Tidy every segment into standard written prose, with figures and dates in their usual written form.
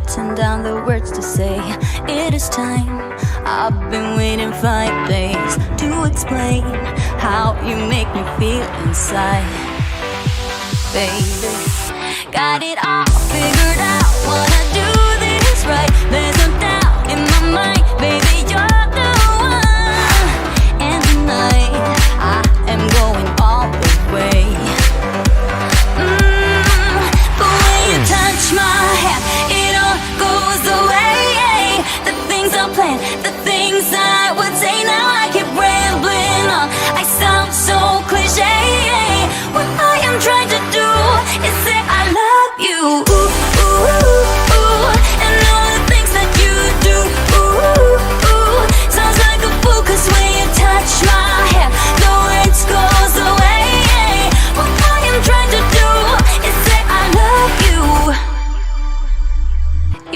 written down the words to say it is time. I've been waiting 5 days to explain how you make me feel inside. Baby, got it all figured out, wanna do this right. There's no doubt in my mind, baby, you're the one. And tonight, I am going all the way. The way you touch my hand, it all goes away. The things I planned, the things I would say, now I keep rambling on. I sound so cliche. What I am trying to do is say I love you. Ooh, ooh, ooh. And all the things that you do. Ooh, ooh. Sounds like a fool, 'cause when you touch my hair, the words goes away. What I am trying to do is say I love you.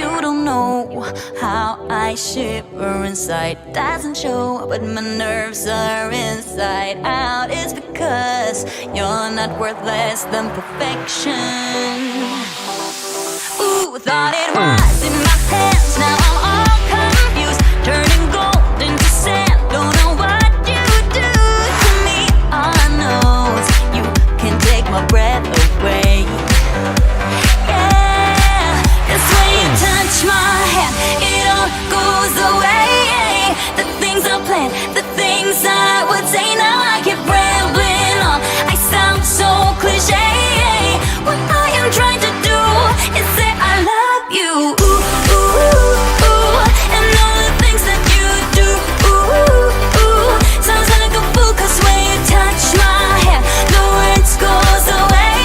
You don't know how I shiver inside. Doesn't show, but my nerves are inside out. It's because you're not worth less than perfection. Ooh, thought it was in my hands, now I'm all confused. Turning gold into sand, don't know what you do to me. All I know is you can take my breath away. Yeah, 'cause when you touch my hand, it all goes away. The things I planned, the things I would say, now I keep rambling on. I sound so cliche. What I am trying to do is say I love you. Ooh, ooh, ooh. And all the things that you do. Ooh, ooh. Sounds like a fool, 'cause when you touch my hand, the words goes away.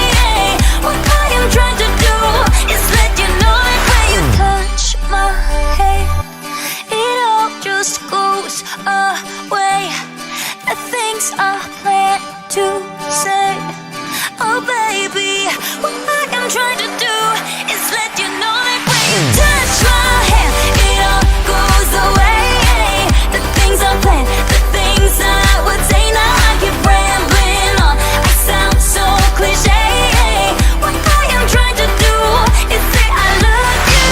What I am trying to do is let you know that when you touch my hand, it all just goes away. The things I plan to say, oh baby, what I am trying to do is let you know that when you touch my hand, it all goes away. The things I plan, the things I would say, now I keep rambling on. I sound so cliche. What I am trying to do is say I love you.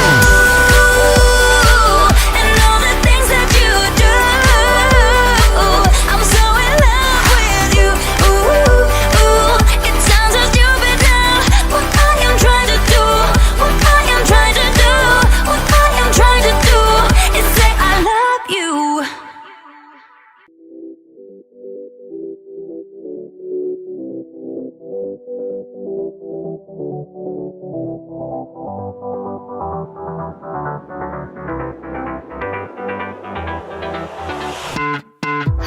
And all the things that you do. I'm so in love with you. Ooh, ooh. It sounds so stupid now. What I am trying to do, what I am trying to do, what I am trying to do is say I love you.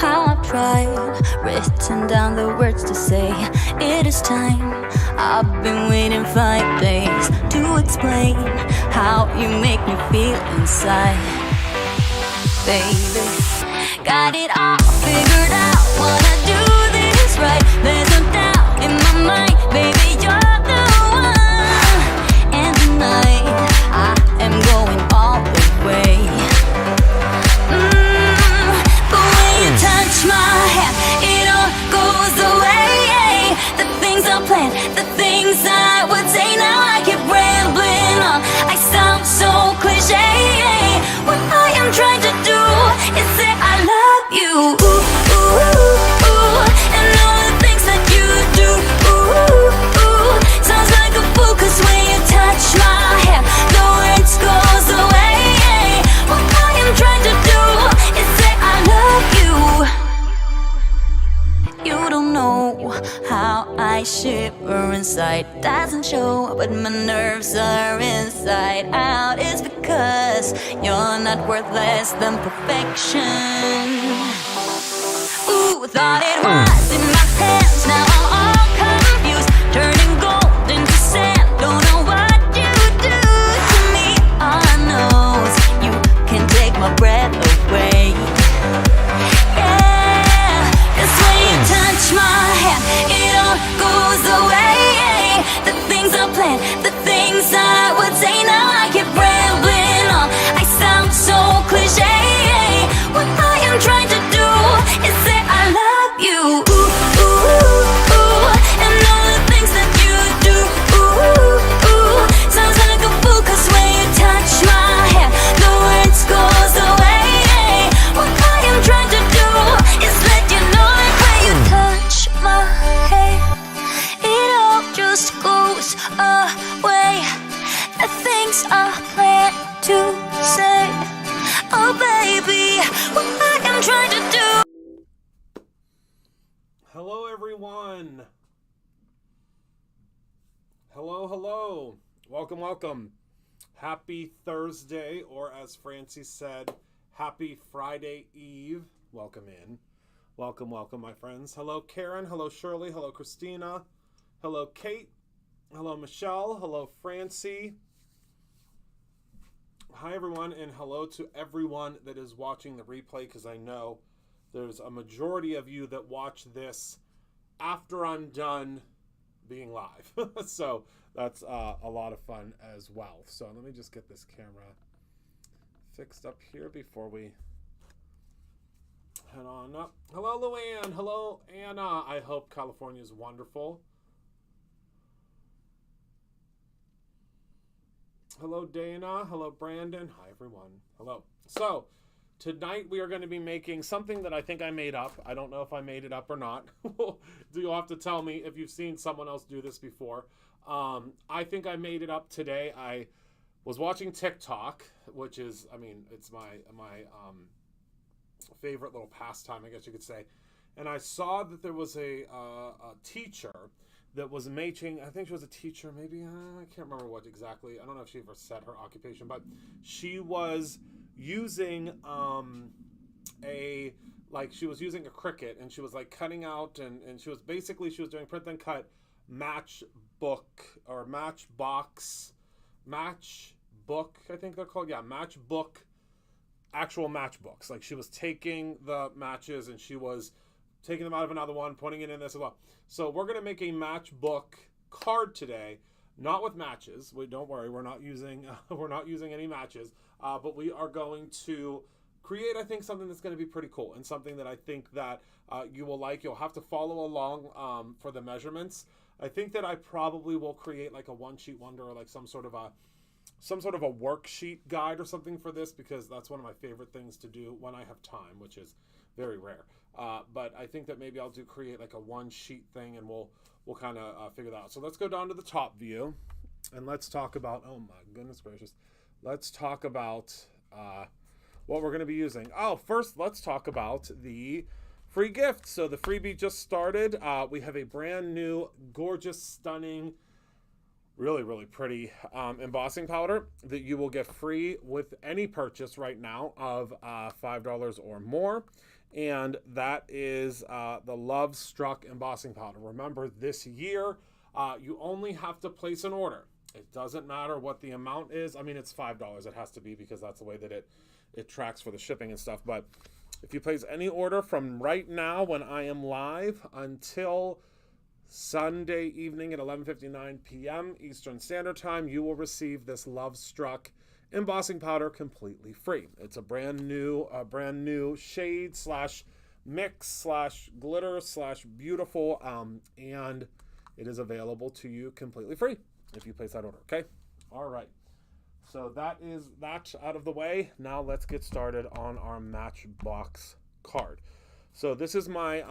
How I've tried, written down the words to say it is time. I've been waiting 5 days to explain how you make me feel inside. Baby, got it all figured out, wanna do this right. There's no doubt in my mind, baby, you're the one. And tonight, I am going all the way. The way you touch my hand, it all goes away. The things I planned, the things I would say, now I keep rambling on. I sound so cliche. What I am trying to do is say I love you. Ooh, ooh, ooh. And all the things that you do. Ooh, ooh. Sounds like a fool, 'cause when you touch my hand, the words goes away. What I am trying to do is say I love you. You don't know how I shiver inside. Doesn't show, but my nerves are inside out. It's because you're not worth less than perfection. Ooh, thought it was in my hands, now I'm all confused. Turning gold into sand, don't know what you do to me. All I know is you can take my breath away. Yeah, 'cause when you touch my hand, it all goes away. The things I planned, the things I would say, now I keep rambling on. I sound so cliche. What I am trying to do is say I love you. Ooh, ooh, ooh. to say, oh baby, what I am trying to do. Hello everyone. Hello. Welcome. Happy Thursday, or as Francie said, happy Friday Eve. Welcome in. Welcome, my friends. Hello, Karen. Hello, Shirley. Hello, Christina. Hello, Kate. Hello, Michelle. Hello, Francie. Hi, everyone, and hello to everyone that is watching the replay, because I know there's a majority of you that watch this after I'm done being live. So that's a lot of fun as well. So let me just get this camera fixed up here before we head on up. Hello, Luann. Hello, Anna. I hope California is wonderful. Hello, Dana. Hello, Brandon. Hi, everyone. Hello. So tonight we are going to be making something that I think I made up. I don't know if I made it up or not. You'll have to tell me if you've seen someone else do this before. I think I made it up today. I was watching TikTok, which is, I mean, it's my favorite little pastime, I guess you could say. And I saw that there was a teacher that was making, I think she was a teacher, maybe, I can't remember what exactly. I don't know if she ever said her occupation, but she was using she was using a Cricut, and she was like cutting out, and she was doing print then cut matchbook, I think they're called. Yeah, matchbook, actual matchbooks. Like she was taking the matches and she was taking them out of another one, putting it in this as well. So we're going to make a matchbook card today, not with matches. Don't worry, we're not using any matches, but we are going to create, I think, something that's going to be pretty cool, and something that I think that you will like. You'll have to follow along for the measurements. I think that I probably will create like a one-sheet wonder, or like some sort of a worksheet guide or something for this, because that's one of my favorite things to do when I have time, which is very rare. But I think that maybe I'll create like a one sheet thing, and we'll kind of figure that out. So let's go down to the top view, and let's talk about, oh my goodness gracious, let's talk about what we're going to be using. Oh, first let's talk about the free gift. So the freebie just started. We have a brand new, gorgeous, stunning, really pretty embossing powder that you will get free with any purchase right now of $5 or more. And that is the Love Struck embossing powder. Remember, this year you only have to place an order. It doesn't matter what the amount is. I mean, it's $5. It has to be, because that's the way that it tracks for the shipping and stuff. But if you place any order from right now when I am live until Sunday evening at 11:59 p.m. Eastern Standard Time, you will receive this Love Struck embossing powder completely free. It's a brand new shade / mix / glitter / beautiful, and it is available to you completely free if you place that order. Okay, all right. So that is that out of the way. Now let's get started on our Matchbox card. So this is my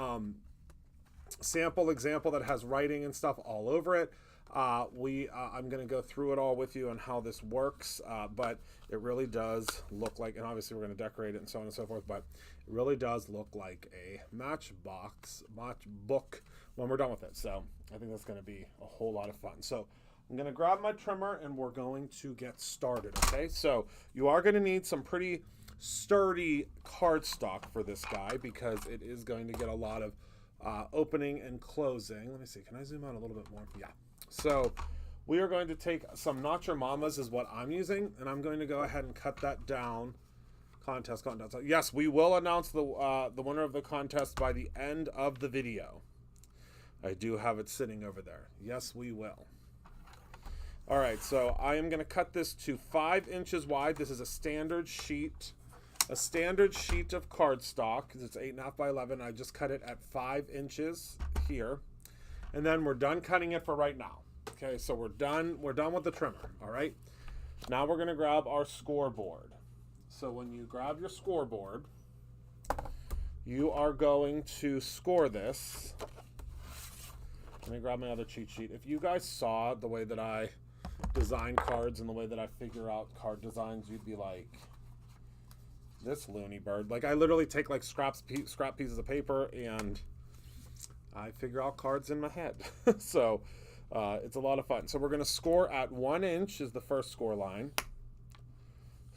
sample example that has writing and stuff all over it. I'm going to go through it all with you and how this works, but it really does look like, and obviously we're going to decorate it and so on and so forth, but it really does look like a matchbook when we're done with it. So I think that's going to be a whole lot of fun. So I'm going to grab my trimmer and we're going to get started. Okay, so you are going to need some pretty sturdy cardstock for this guy, because it is going to get a lot of opening and closing. Let me see, can I zoom out a little bit more? Yeah. So we are going to take some Not Your Mamas is what I'm using, and I'm going to go ahead and cut that down. Contest. So yes, we will announce the winner of the contest by the end of the video. I do have it sitting over there. Yes, we will. All right, so I am going to cut this to 5 inches wide. This is a standard sheet of cardstock. It's 8.5 by 11. I just cut it at 5 inches here, and then we're done cutting it for right now. Okay, so we're done with the trimmer. All right, now we're going to grab our scoreboard. So when you grab your scoreboard, you are going to score this. Let me grab my other cheat sheet. If you guys saw the way that I design cards and the way that I figure out card designs, you'd be like, this loony bird. Like, I literally take like scrap pieces of paper and I figure out cards in my head. So it's a lot of fun. So we're going to score at 1 inch is the first score line.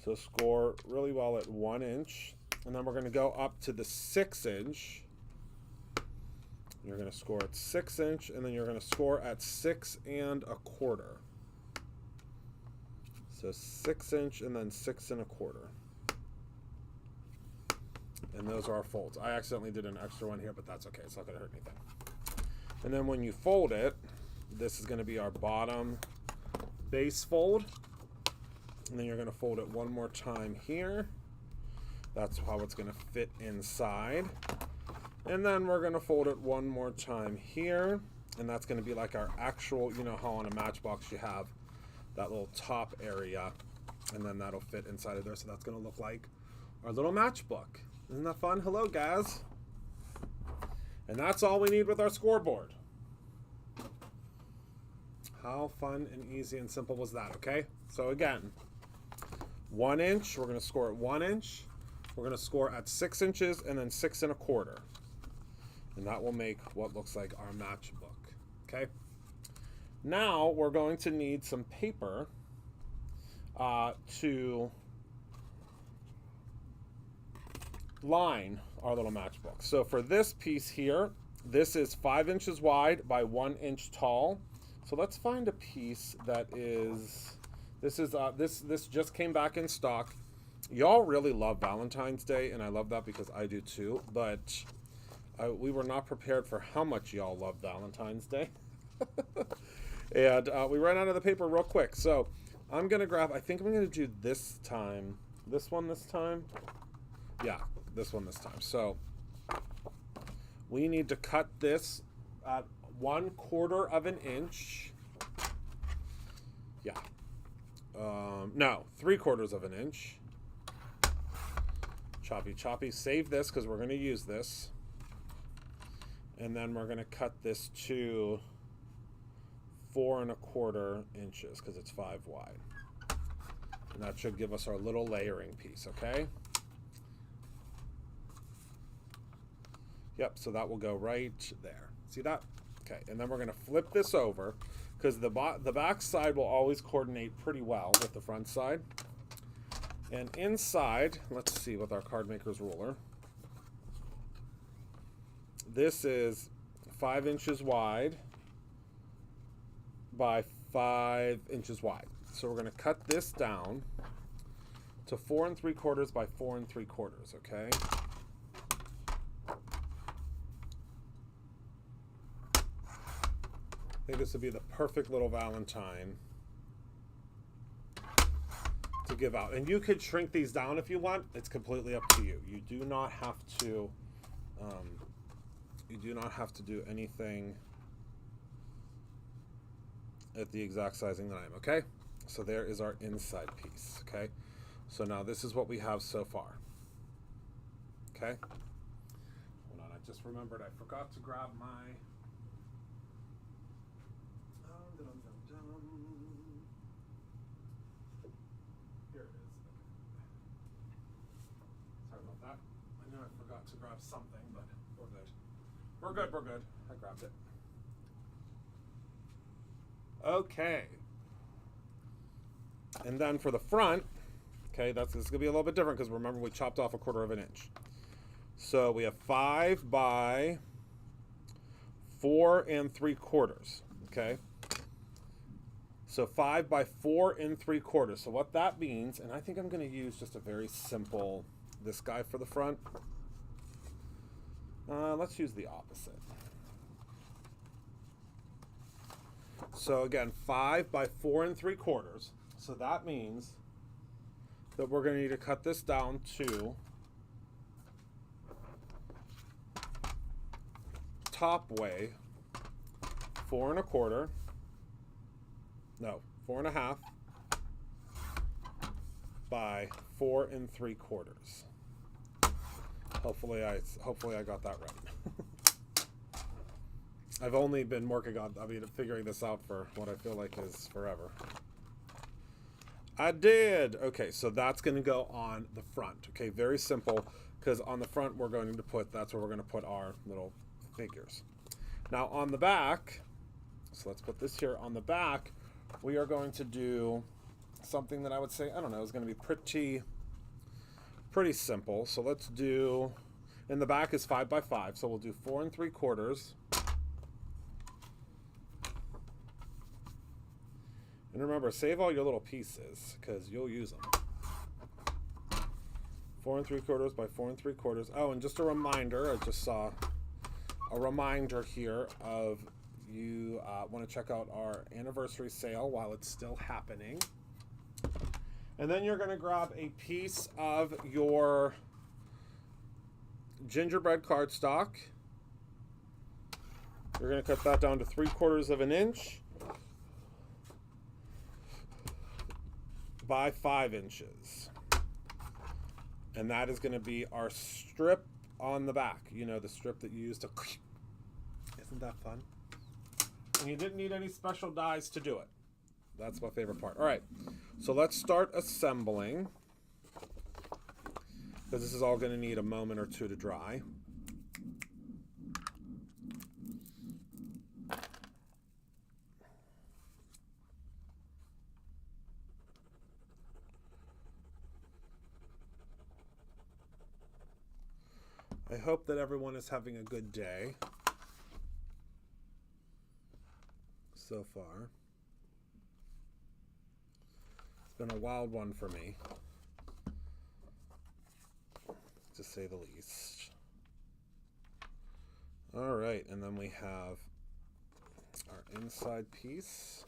So score really well at 1 inch. And then we're going to go up to the 6 inch. You're going to score at 6 inch, and then you're going to score at 6 1/4. So 6 inch and then 6 1/4. And those are our folds. I accidentally did an extra one here, but that's okay. It's not going to hurt anything. And then when you fold it, this is going to be our bottom base fold. And then you're going to fold it one more time here. That's how it's going to fit inside. And then we're going to fold it one more time here. And that's going to be like our actual, you know how on a Matchbox you have that little top area. And then that'll fit inside of there. So that's going to look like our little matchbook. Isn't that fun? Hello, guys. And that's all we need with our scoreboard. How fun and easy and simple was that, okay? So again, 1 inch, we're going to score at 1 inch. We're going to score at 6 inches and then 6 1/4. And that will make what looks like our matchbook, okay? Now we're going to need some paper to line our little matchbook. So for this piece here, this is 5 inches wide by 1 inch tall. So let's find a piece that is, this just came back in stock. Y'all really love Valentine's Day, and I love that because I do too, but we were not prepared for how much y'all love Valentine's Day. And we ran out of the paper real quick. So I'm gonna grab, I think I'm gonna do this time. This one this time? Yeah, this one this time. So we need to cut this at 1/4 of an inch. Yeah. No, 3/4 of an inch. Choppy, choppy. Save this because we're going to use this. And then we're going to cut this to 4 1/4 inches because it's 5 wide. And that should give us our little layering piece, okay? Yep, so that will go right there. See that? Okay, and then we're going to flip this over because the back side will always coordinate pretty well with the front side. And inside, let's see with our card maker's ruler. This is 5 inches wide by 5 inches wide. So we're going to cut this down to 4 3/4 by 4 3/4, okay? I think this would be the perfect little Valentine to give out. And you could shrink these down if you want. It's completely up to you. You do not have to do anything at the exact sizing that I am, okay? So there is our inside piece, okay? So now this is what we have so far. Okay? Hold on, I just remembered I forgot to grab my here it is. Sorry about that. I know I forgot to grab something, but we're good. We're good, we're good. I grabbed it. Okay. And then for the front, okay, this is gonna be a little bit different because remember we chopped off 1/4 of an inch. So we have 5 by 4 3/4, okay? So 5 by 4 3/4. So what that means, and I think I'm going to use just a very simple, this guy for the front. Let's use the opposite. So again, 5 by 4 3/4. So that means that we're going to need to cut this down to top way 4 1/4. No, 4 1/2 by 4 3/4. Hopefully I got that right. I've only been working on, figuring this out for what I feel like is forever. I did. Okay, so that's going to go on the front. Okay, very simple, because on the front we're going to put, that's where we're going to put our little figures. Now on the back, so let's put this here on the back, we are going to do something that I would say, I don't know, is going to be pretty simple. So let's do, in the back is 5 by 5, so we'll do 4 3/4. And remember, save all your little pieces, because you'll use them. 4 3/4 by 4 3/4. Oh, and just a reminder, I just saw a reminder here of you want to check out our anniversary sale while it's still happening. And then you're going to grab a piece of your gingerbread cardstock. You're going to cut that down to 3/4 of an inch by 5 inches. And that is going to be our strip on the back. You know, the strip that you use to... Isn't that fun? And you didn't need any special dies to do it. That's my favorite part. All right, so let's start assembling, because this is all going to need a moment or two to dry. I hope that everyone is having a good day so far. It's been a wild one for me, to say the least. All right, and then we have our inside piece.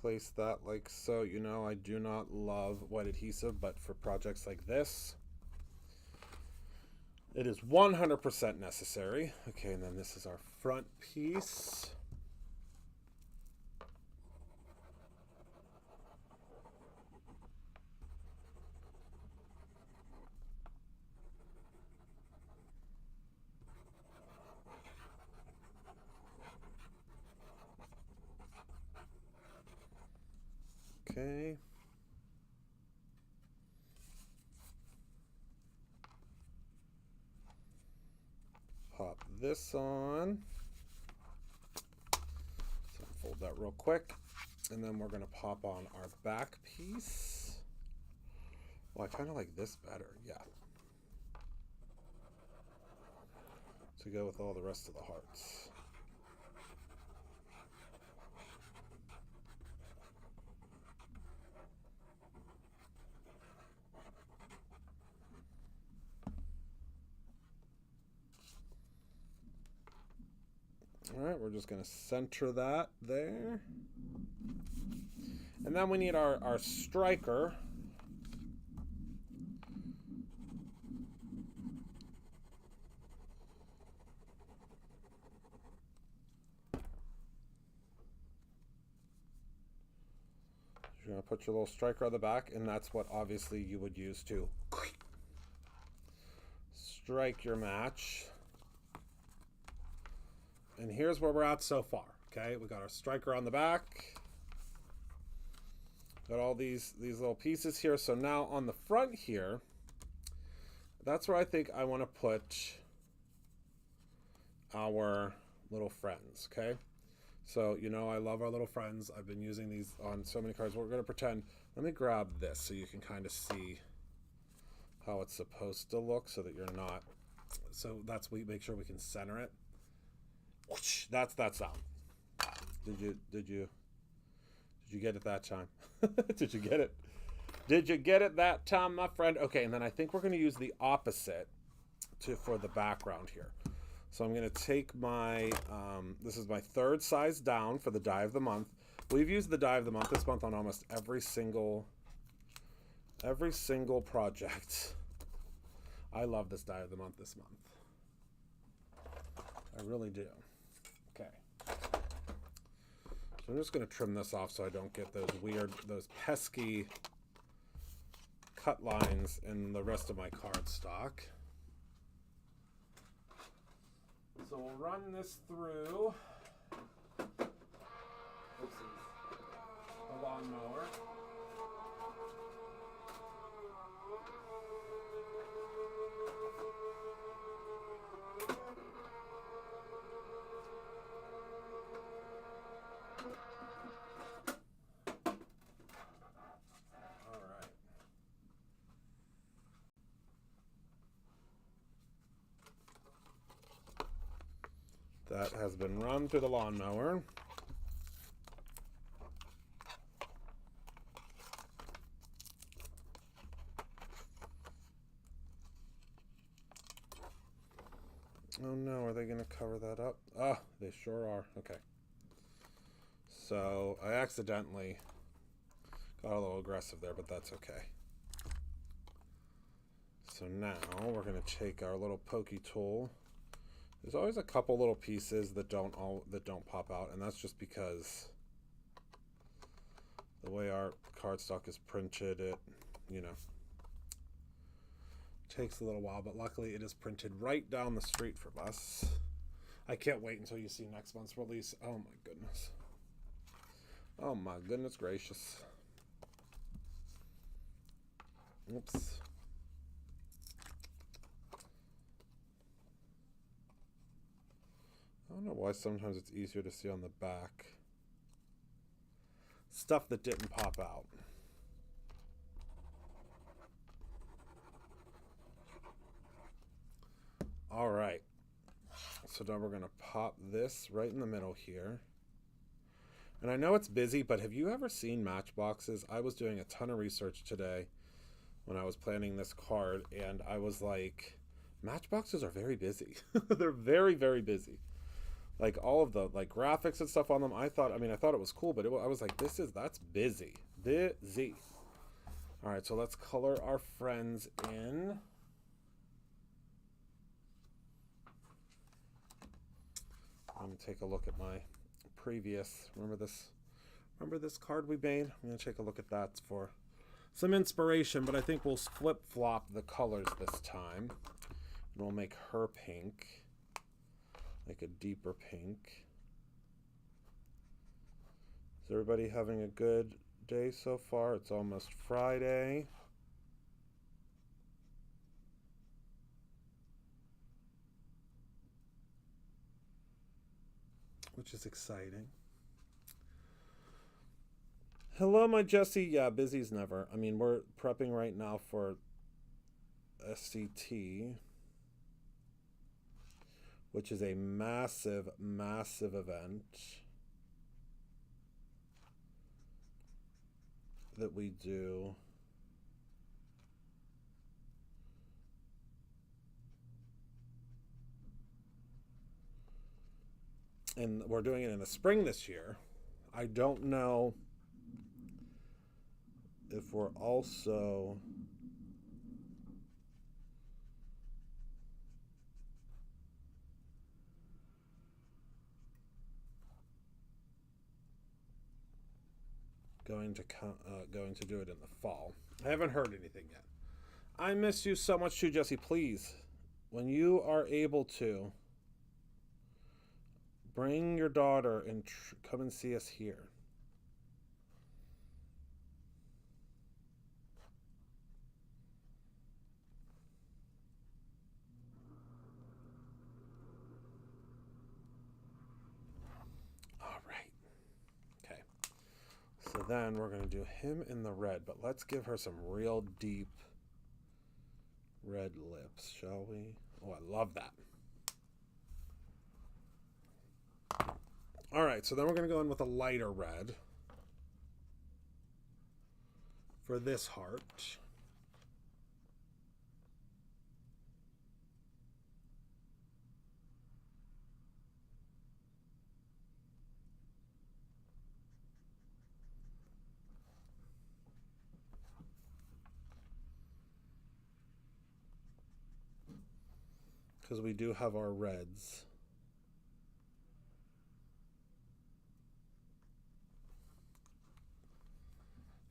Place that like so. You know, I do not love wet adhesive, but for projects like this, it is 100% necessary. Okay, and then this is our front piece. Okay. Pop this on. So fold that real quick. And then we're going to pop on our back piece. Well, I kind of like this better. Yeah. To go with all the rest of the hearts. All right, we're just going to center that there. And then we need our striker. You're going to put your little striker on the back, and that's what obviously you would use to strike your match. And here's where we're at so far. Okay, we got our striker on the back. Got all these little pieces here. So now on the front here, that's where I think I want to put our little friends. Okay, so you know I love our little friends. I've been using these on so many cards. We're going to pretend. Let me grab this so you can kind of see how it's supposed to look, so that you're not. So that's we make sure we can center it. That's that sound. Did you get it that time? Did you get it? Did you get it that time, my friend? Okay, and then I think we're going to use the opposite for the background here. So I'm going to take my, this is my third size down for the die of the month. We've used the die of the month this month on almost every single project. I love this die of the month this month. I really do. Okay. So I'm just going to trim this off so I don't get those pesky cut lines in the rest of my cardstock. So we'll run this through the lawnmower. That has been run through the lawnmower. Oh no, are they going to cover that up? Ah, they sure are. Okay. So I accidentally got a little aggressive there, but that's okay. So now we're going to take our little pokey tool. There's always a couple little pieces that don't pop out, and that's just because the way our cardstock is printed, it, takes a little while, but luckily it is printed right down the street from us. I can't wait until you see next month's release. Oh my goodness. Oh my goodness gracious. Oops. I don't know why sometimes it's easier to see on the back stuff that didn't pop out. All right. So now we're going to pop this right in the middle here. And I know it's busy, but have you ever seen matchboxes? I was doing a ton of research today when I was planning this card, and I was like, matchboxes are very busy. They're very, very busy. Like all of the graphics and stuff on them, I thought it was cool, but I was like, that's busy. Busy. All right, so let's color our friends in. I'm going to take a look at my previous, remember this card we made? I'm going to take a look at that for some inspiration, but I think we'll flip-flop the colors this time. And we'll make her pink, like a deeper pink. Is everybody having a good day so far? It's almost Friday. Which is exciting. Hello, my Jessie. Yeah, busy's never. I mean, we're prepping right now for SCT, which is a massive, massive event that we do. And we're doing it in the spring this year. I don't know if we're also going to do it in the fall. I haven't heard anything yet. I miss you so much too, Jesse. Please, when you are able to, bring your daughter and come and see us here. All right. Okay. So then we're going to do him in the red, but let's give her some real deep red lips, shall we? Oh, I love that. All right, so then we're going to go in with a lighter red for this heart. Because we do have our reds.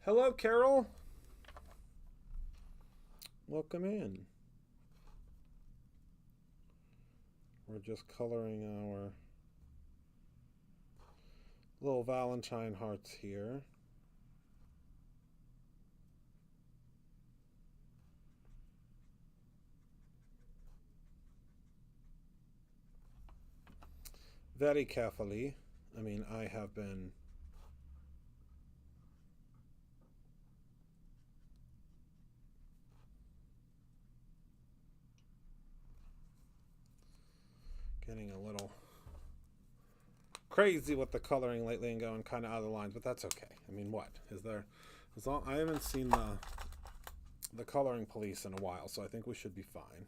Hello, Carol. Welcome in. We're just coloring our little Valentine hearts here. Very carefully. I mean, I have been getting a little crazy with the coloring lately and going kind of out of the lines, but that's okay. I mean, what is there? As long I haven't seen the coloring police in a while, so I think we should be fine.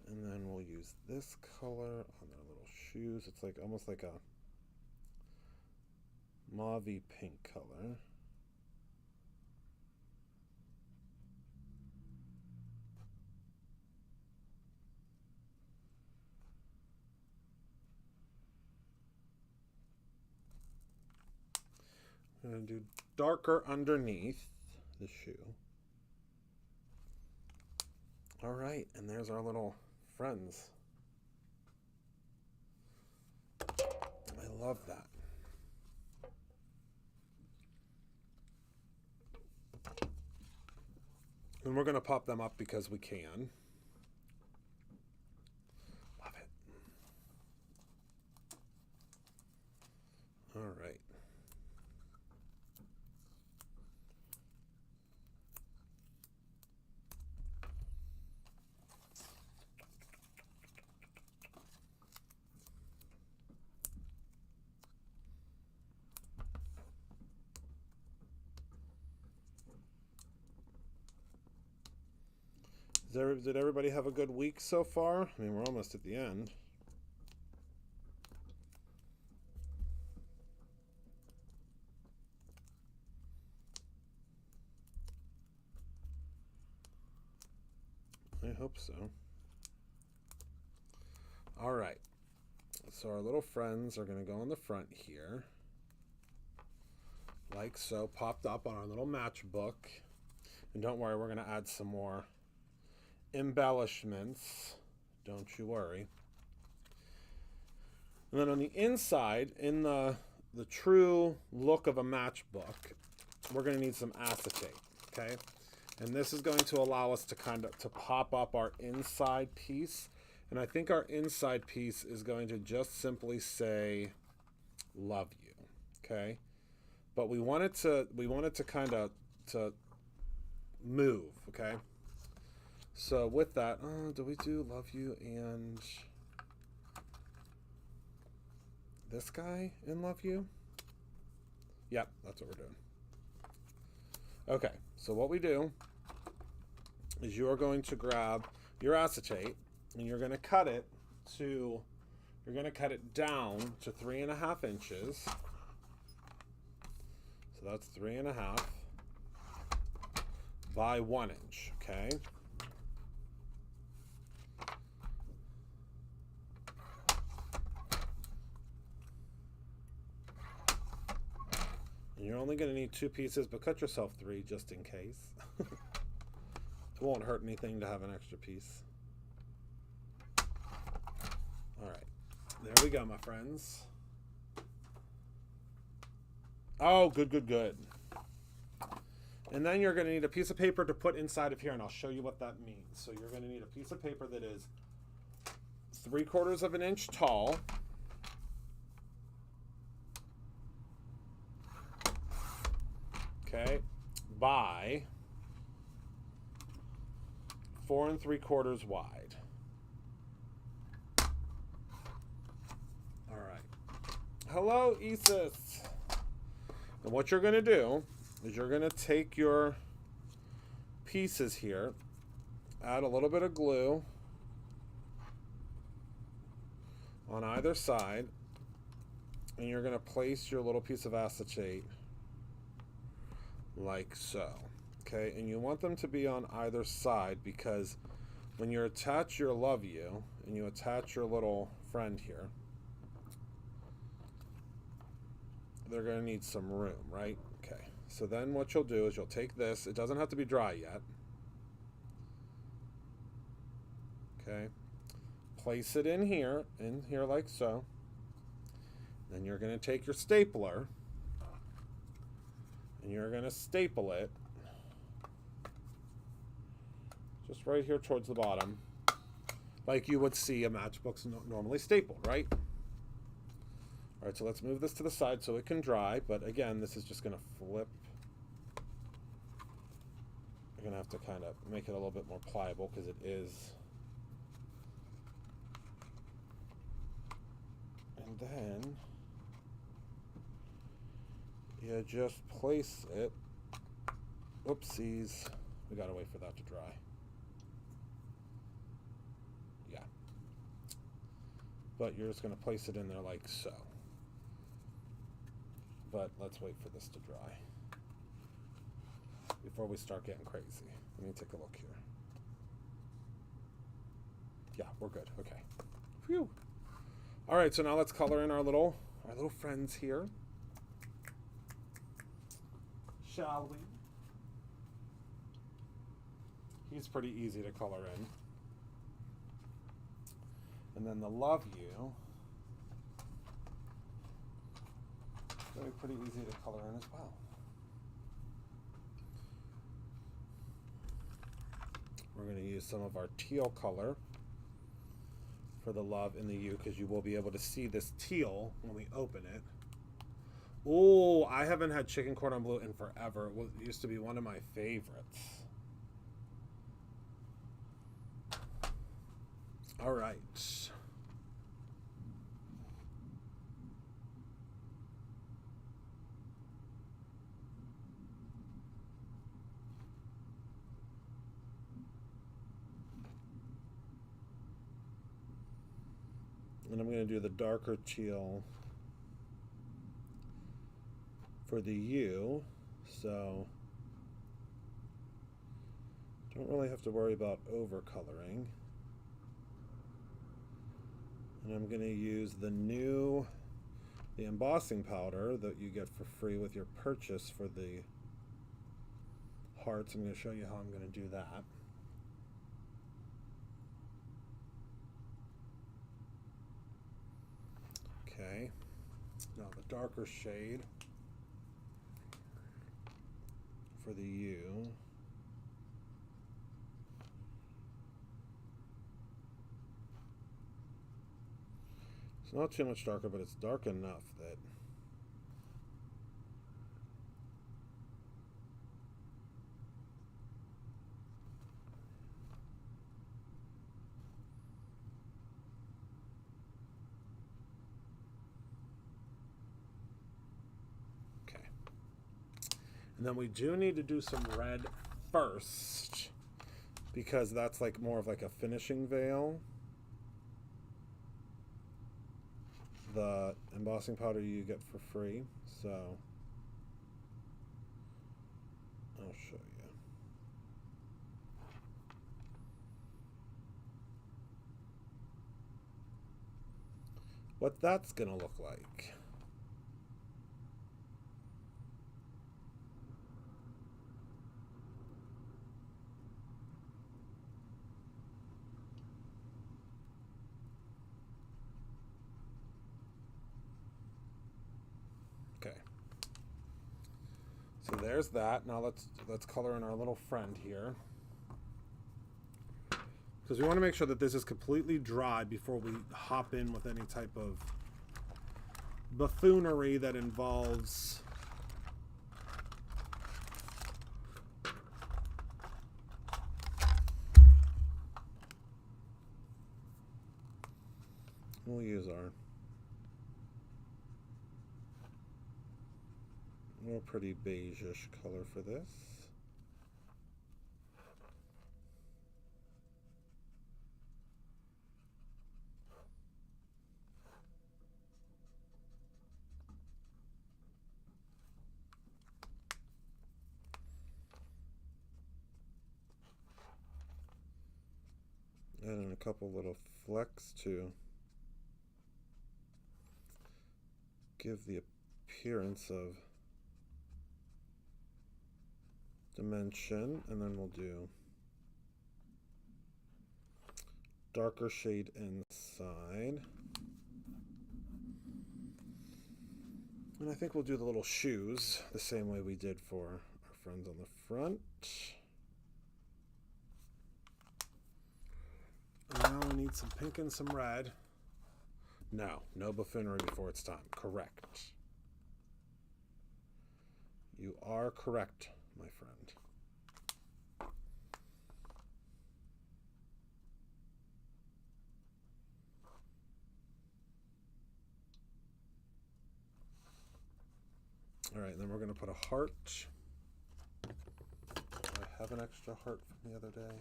And then we'll use this color on their little shoes. It's like almost like a mauve-y pink color. I'm going to do darker underneath the shoe. All right, and there's our little friends. I love that. And we're going to pop them up because we can. Love it. All right. Did everybody have a good week so far? I mean, we're almost at the end. I hope so. All right. So our little friends are going to go on the front here. Like so, popped up on our little matchbook. And don't worry, we're going to add some more embellishments. Don't you worry. And then on the inside, in the true look of a matchbook, we're going to need some acetate, okay? And this is going to allow us to to pop up our inside piece. And I think our inside piece is going to just simply say love you, okay? But we want it to kind of to move, okay? So with that, do we do love you and this guy in love you? Yep, that's what we're doing. Okay, so what we do is you are going to grab your acetate and you're going to cut it down to 3.5 inches. So that's 3.5 by 1 inch, okay? And you're only going to need 2 pieces, but cut yourself 3 just in case. It won't hurt anything to have an extra piece. All right, there we go, my friends. Oh, good, good, good. And then you're going to need a piece of paper to put inside of here, and I'll show you what that means. So you're going to need a piece of paper that is 3/4 of an inch tall. Okay, by 4 3/4 wide. All right. Hello, Isis. And what you're going to do is you're going to take your pieces here, add a little bit of glue on either side, and you're going to place your little piece of acetate like so. Okay, and you want them to be on either side because when you attach your love you and you attach your little friend here, they're going to need some room, right? Okay. So then what you'll do is you'll take this. It doesn't have to be dry yet. Okay. Place it in here like so. Then you're going to take your stapler and you're going to staple it just right here towards the bottom, like you would see a matchbook's normally stapled, right? All right, so let's move this to the side so it can dry, but again, this is just going to flip. You're going to have to kind of make it a little bit more pliable because it is. And then you just place it. Oopsies. We got to wait for that to dry. Yeah. But you're just going to place it in there like so. But let's wait for this to dry before we start getting crazy. Let me take a look here. Yeah, we're good. Okay. Phew. All right, so now let's color in our little friends here. Shall we? He's pretty easy to color in. And then the love you. Pretty easy to color in as well. We're going to use some of our teal color for the love and the you, because you will be able to see this teal when we open it. Oh, I haven't had chicken cordon bleu in forever. It used to be one of my favorites. All right. And I'm going to do the darker teal for the U, so don't really have to worry about over coloring. And I'm going to use the embossing powder that you get for free with your purchase for the hearts. I'm going to show you how I'm going to do that. Okay, now the darker shade for the U. It's not too much darker, but it's dark enough that and then we do need to do some red first, because that's like more of like a finishing veil. The embossing powder you get for free, so I'll show you. What that's gonna look like. So there's that. Now let's color in our little friend here, because we want to make sure that this is completely dry before we hop in with any type of buffoonery that involves we'll use our real pretty beige-ish color for this. Add in a couple little flecks to give the appearance of dimension, and then we'll do darker shade inside. And I think we'll do the little shoes the same way we did for our friends on the front. And now we need some pink and some red. No buffoonery before it's time. Correct. You are correct, my friend. All right, then we're going to put a heart. I have an extra heart from the other day.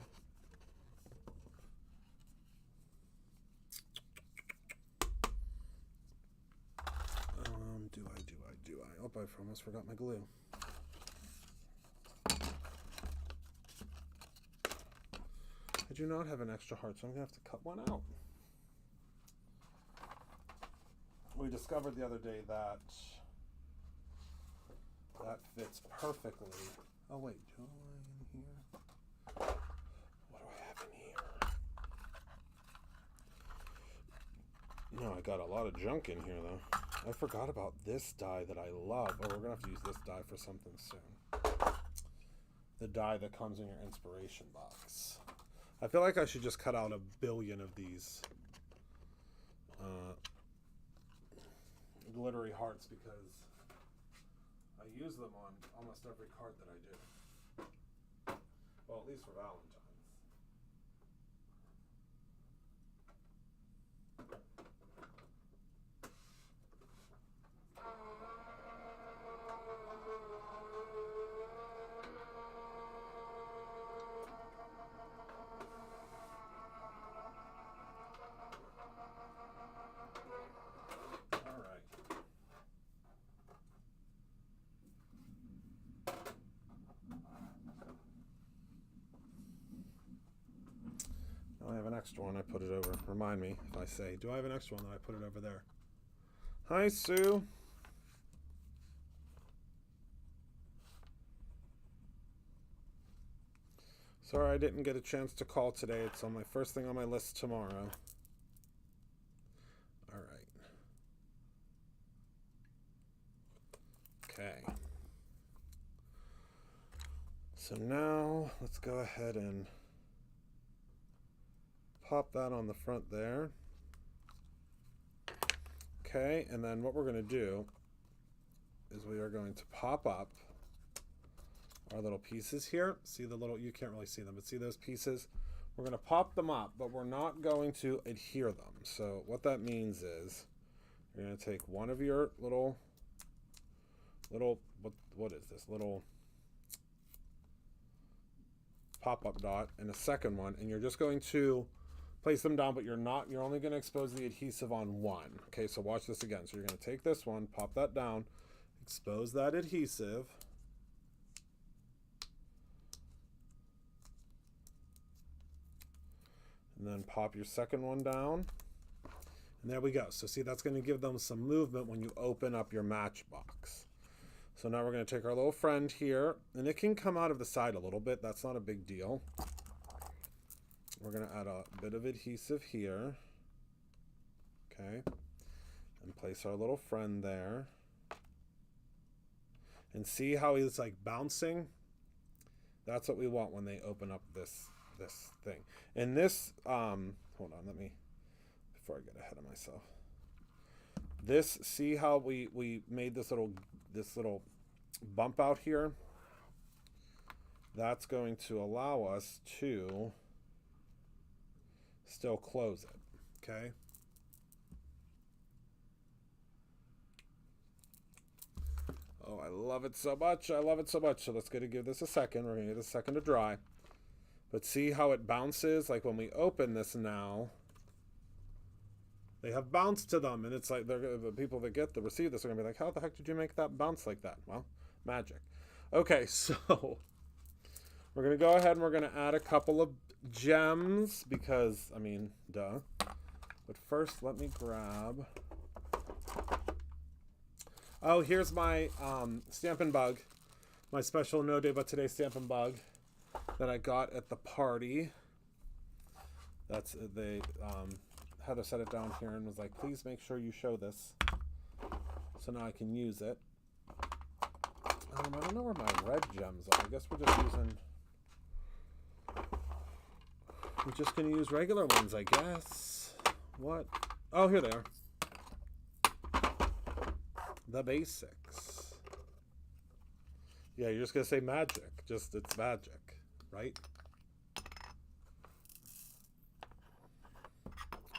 Do I? Oh, I almost forgot my glue. I do not have an extra heart, so I'm going to have to cut one out. We discovered the other day that fits perfectly. Oh wait, do I in here? What do I have in here? No, I got a lot of junk in here though. I forgot about this die that I love. Oh, we're gonna have to use this die for something soon. The die that comes in your inspiration box. I feel like I should just cut out 1 billion of these glittery hearts because I use them on almost every card that I do. Well, at least for Valentine's. I have an extra one, I put it over. Remind me if I say, do I have an extra one, that I put it over there. Hi, Sue. Sorry I didn't get a chance to call today. It's on my first thing on my list tomorrow. All right. Okay. So now let's go ahead and pop that on the front there. Okay, and then what we're going to do is we are going to pop up our little pieces here. See the little, you can't really see them, but see those pieces? We're going to pop them up, but we're not going to adhere them. So what that means is you're going to take one of your little what is this? Little pop-up dot and a second one, and you're just going to place them down, but you're only going to expose the adhesive on one. Okay, so watch this again. So you're going to take this one, pop that down, expose that adhesive, and then pop your second one down, and there we go. So see, that's going to give them some movement when you open up your Matchbox. So now we're going to take our little friend here, and it can come out of the side a little bit. That's not a big deal. We're going to add a bit of adhesive here. Okay. And place our little friend there. And see how he's like bouncing? That's what we want when they open up this thing. And this, hold on, let me, before I get ahead of myself. This, see how we made this little bump out here? That's going to allow us to still close it, okay? Oh, I love it so much. I love it so much. So let's give this a second. We're going to give this a second to dry. But see how it bounces? Like when we open this now, they have bounce to them. And it's like the people that receive this are going to be like, how the heck did you make that bounce like that? Well, magic. Okay, so we're going to go ahead and we're going to add a couple of gems because, I mean, duh. But first, let me grab... Oh, here's my Stampin' Bug. My special No Day But Today Stampin' Bug that I got at the party. That's, Heather set it down here and was like, please make sure you show this. So now I can use it. I don't know where my red gems are. I guess we're just using... We're just going to use regular ones, I guess. What? Oh, here they are. The basics. Yeah, you're just going to say magic. Just, it's magic, right?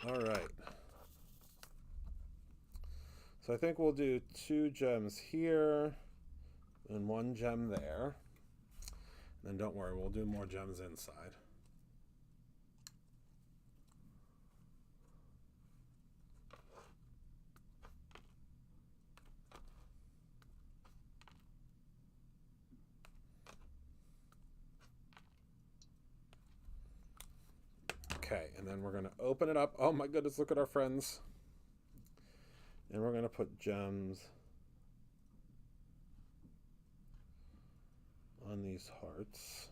All right. So I think we'll do 2 gems here and 1 gem there. And don't worry, we'll do more gems inside. Okay, and then we're going to open it up. Oh my goodness, look at our friends. And we're going to put gems on these hearts.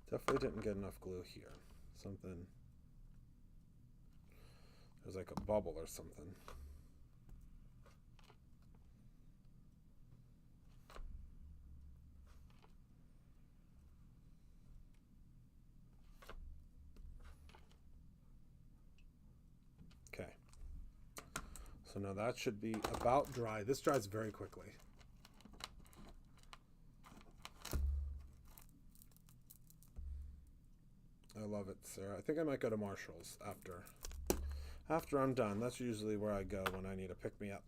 Definitely didn't get enough glue here. Something. There's like a bubble or something. Okay. So now that should be about dry. This dries very quickly. I love it, Sarah. I think I might go to Marshall's after I'm done. That's usually where I go when I need to pick me up.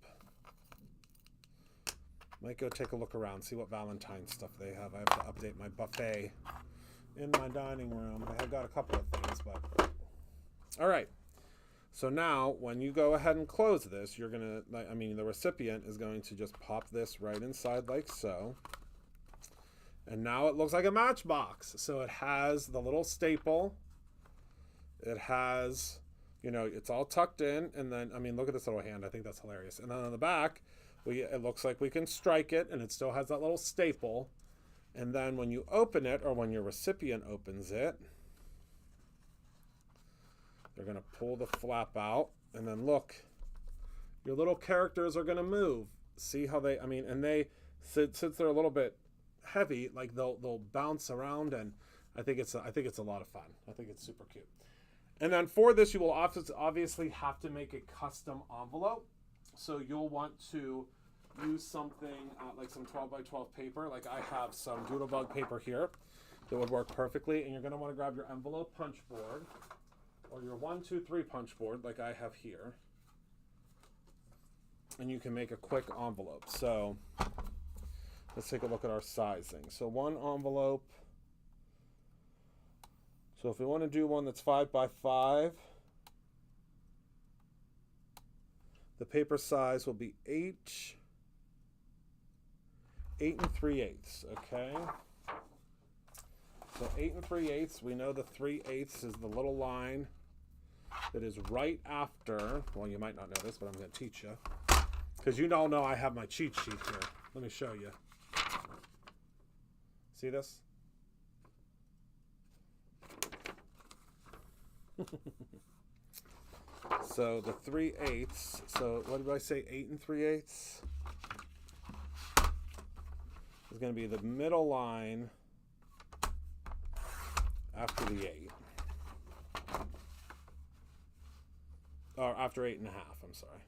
Might go take a look around, see what Valentine's stuff they have. I have to update my buffet in my dining room. I have got a couple of things, but... All right. So now, when you go ahead and close this, you're going to... I mean, the recipient is going to just pop this right inside like so. And now it looks like a matchbox. So it has the little staple. It has, you know, it's all tucked in. And then, I mean, look at this little hand. I think that's hilarious. And then on the back, it looks like we can strike it. And it still has that little staple. And then when you open it, or when your recipient opens it, they're going to pull the flap out. And then look, your little characters are going to move. See how they, I mean, and they, since they're a little bit heavy, like they'll bounce around, and I think it's a lot of fun. I think it's super cute. And then for this, you will obviously have to make a custom envelope. So you'll want to use something like some 12 by 12 paper. Like I have some Doodlebug paper here that would work perfectly. And you're going to want to grab your envelope punch board or your 1, 2, 3 punch board like I have here. And you can make a quick envelope. So let's take a look at our sizing. So 1 envelope. So if we want to do one that's 5 by 5, the paper size will be 8 3/8, okay? So 8 3/8, we know the 3/8 is the little line that is right after, well, you might not know this, but I'm going to teach you. Because you all know I have my cheat sheet here. Let me show you. See this? So the 3/8, so what did I say, 8 3/8? Is going to be the middle line after the 8. Or after 8 1/2, I'm sorry.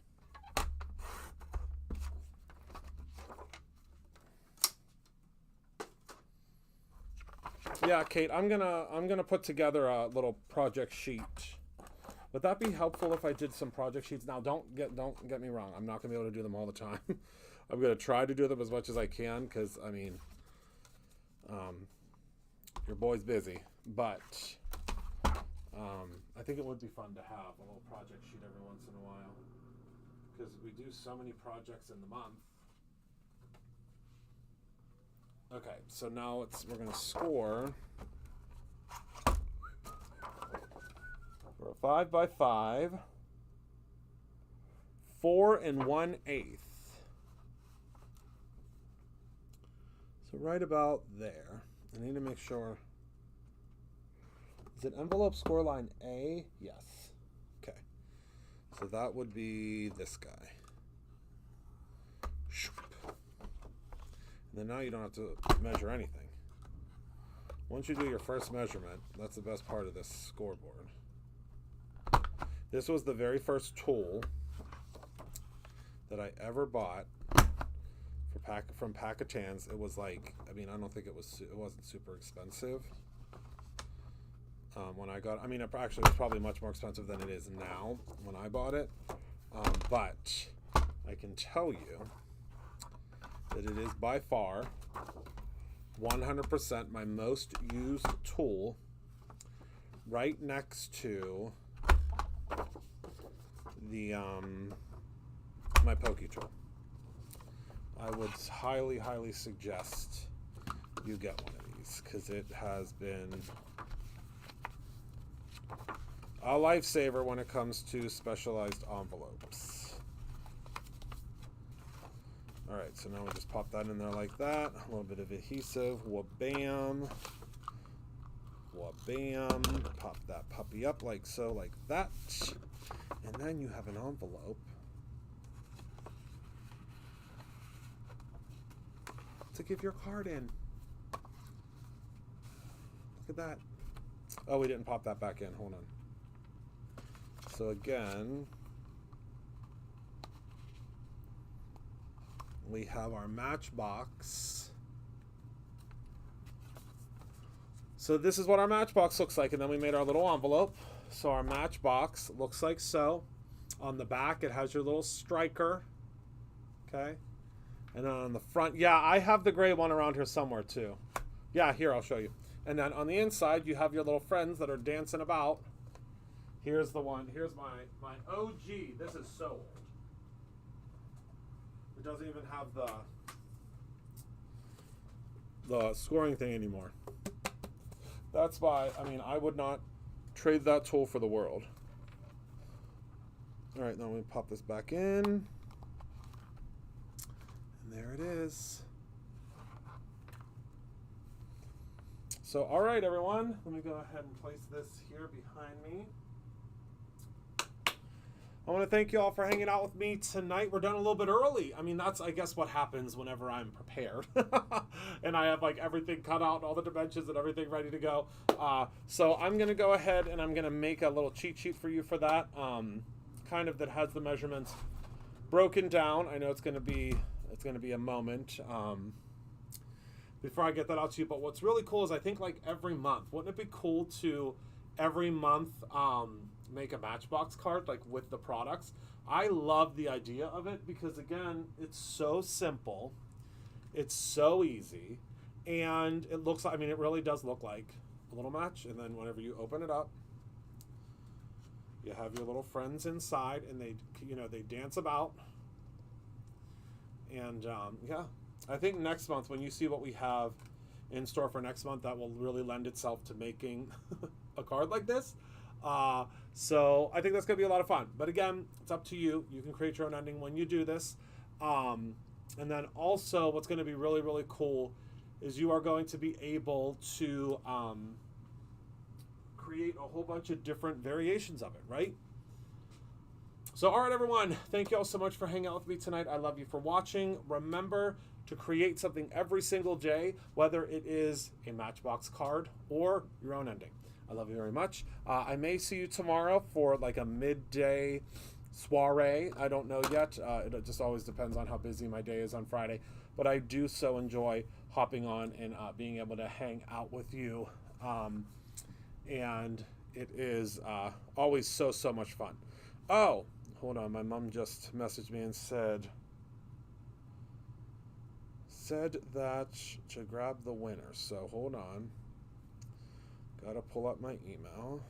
Yeah, Kate, I'm gonna put together a little project sheet. Would that be helpful if I did some project sheets? Now, don't get me wrong. I'm not gonna be able to do them all the time. I'm gonna try to do them as much as I can because I mean, your boy's busy. But I think it would be fun to have a little project sheet every once in a while, because we do so many projects in the month. Okay, so now we're going to score for a 5x5, 4 1/8. So right about there. I need to make sure. Is it envelope score line A? Yes. Okay. So that would be this guy. And then now you don't have to measure anything. Once you do your first measurement, that's the best part of this scoreboard. This was the very first tool that I ever bought from Packatans. It was like, I mean, I don't think it wasn't super expensive. When I got, I mean, it actually was probably much more expensive than it is now when I bought it. But I can tell you that it is by far 100% my most used tool, right next to the my pokey tool. I would highly suggest you get one of these, because it has been a lifesaver when it comes to specialized envelopes. Alright, so now we just pop that in there like that. A little bit of adhesive. Wha-bam. Wha-bam. Pop that puppy up like so, like that. And then you have an envelope to give your card in. Look at that. Oh, we didn't pop that back in. Hold on. So again, we have our Matchbox. So this is what our Matchbox looks like, and then we made our little envelope. So our Matchbox looks like so. On the back, it has your little striker. Okay. And then on the front, yeah, I have the gray one around here somewhere too. Yeah, here, I'll show you. And then on the inside, you have your little friends that are dancing about. Here's the one. Here's my OG. This is so old. It doesn't even have the scoring thing anymore. That's why, I mean, I would not trade that tool for the world. All right, now we pop this back in. And there it is. So, all right, everyone. Let me go ahead and place this here behind me. I want to thank you all for hanging out with me tonight. We're done a little bit early. I mean, that's, I guess, what happens whenever I'm prepared. And I have, like, everything cut out, all the dimensions and everything ready to go. So I'm going to go ahead and I'm going to make a little cheat sheet for you for that, kind of that has the measurements broken down. I know it's going to be a moment before I get that out to you. But what's really cool is I think, like, every month, wouldn't it be cool to every month make a Matchbox card, like, with the products? I love the idea of it because, again, it's so simple, it's so easy, and it looks like, I mean, it really does look like a little match. And then whenever you open it up, you have your little friends inside, and they, you know, they dance about. And yeah, I think next month, when you see what we have in store for next month, that will really lend itself to making a card like this. So I think that's going to be a lot of fun. But again, it's up to you. You can create your own ending when you do this. And then also what's going to be really, really cool is you are going to be able to create a whole bunch of different variations of it, right? So, all right, everyone. Thank you all so much for hanging out with me tonight. I love you for watching. Remember to create something every single day, whether it is a Matchbox card or your own ending. I love you very much. I may see you tomorrow for like a midday soiree. I don't know yet. It just always depends on how busy my day is on Friday. But I do so enjoy hopping on and being able to hang out with you. And it is always so much fun. Oh, hold on. My mom just messaged me and said that to grab the winner. So hold on. Gotta pull up my email.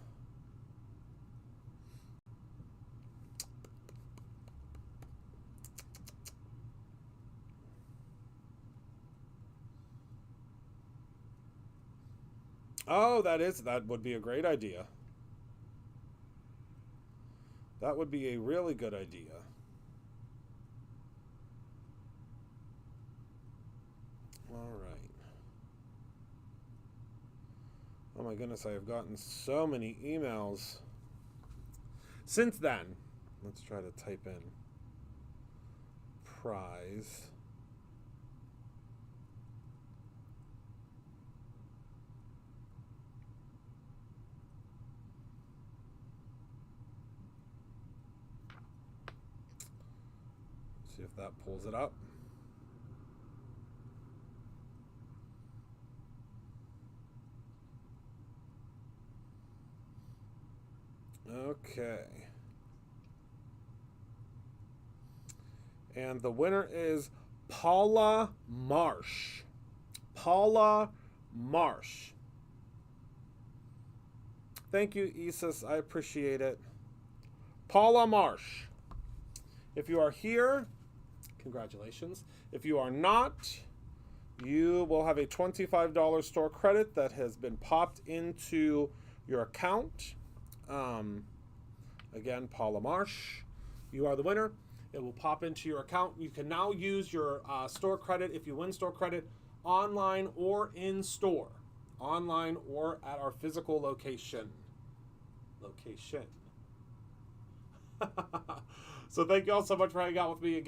Oh, that would be a great idea. That would be a really good idea. All right. Oh my goodness, I have gotten so many emails since then. Let's try to type in prize. See if that pulls it up. Okay. And the winner is Paula Marsh. Paula Marsh. Thank you, Isis. I appreciate it. Paula Marsh. If you are here, congratulations. If you are not, you will have a $25 store credit that has been popped into your account. Again, Paula Marsh, you are the winner. It will pop into your account. You can now use your store credit, if you win store credit, online or in store. Online or at our physical location. So thank you all so much for hanging out with me again.